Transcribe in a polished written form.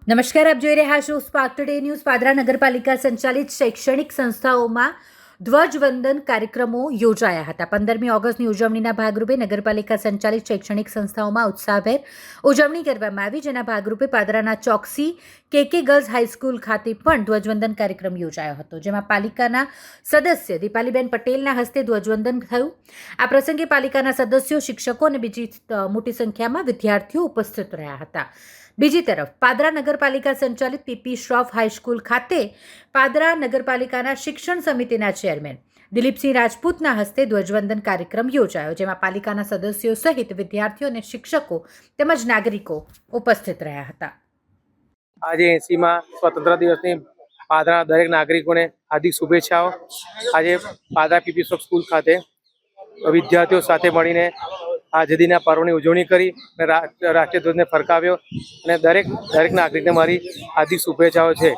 નમસ્કાર, આપ જોઈ રહ્યા છો સ્પાર્ક ટુડે ન્યૂઝ. પાદરા નગરપાલિકા સંચાલિત શૈક્ષણિક સંસ્થાઓમાં ધ્વજવંદન કાર્યક્રમો યોજાયા હતા. 15મી ઓગસ્ટની ઉજવણીના ભાગરૂપે નગરપાલિકા સંચાલિત શૈક્ષણિક સંસ્થાઓમાં ઉત્સાહભેર ઉજવણી કરવામાં આવી, જેના ભાગરૂપે પાદરાના ચોકસી KK ગર્લ્સ હાઈસ્કૂલ ખાતે પણ ધ્વજવંદન કાર્યક્રમ યોજાયો હતો, જેમાં પાલિકાના સદસ્ય દીપાલીબેન પટેલના હસ્તે ધ્વજવંદન થયું. આ પ્રસંગે પાલિકાના સદસ્યો, શિક્ષકો અને બીજી મોટી સંખ્યામાં વિદ્યાર્થીઓ ઉપસ્થિત રહ્યા હતા. બીજી તરફ પાદરા નગરપાલિકા સંચાલિત PP શ્રોફ હાઈસ્કૂલ ખાતે પાદરા નગરપાલિકાના શિક્ષણ સમિતિના ચેરમેન દિલીપસિંહ રાજપૂતના હસ્તે ધ્વજવંદન કાર્યક્રમ યોજાયો, જેમાં પાલિકાના સદસ્યો સહિત વિદ્યાર્થીઓ અને શિક્ષકો તેમજ નાગરિકો ઉપસ્થિત રહ્યા હતા. આજે 80મા સ્વતંત્ર દિવસની પાદરાના દરેક નાગરિકોને હાર્દિક શુભેચ્છાઓ. આજે પાદરા PP શ્રોફ સ્કૂલ ખાતે વિદ્યાર્થીઓ સાથે મળીને આઝાદીના પર્વની ઉજવણી કરી અને રાષ્ટ્રીય ધ્વજને ફરકાવ્યો અને દરેક નાગરિકને મારી હાર્દિક શુભેચ્છાઓ છે.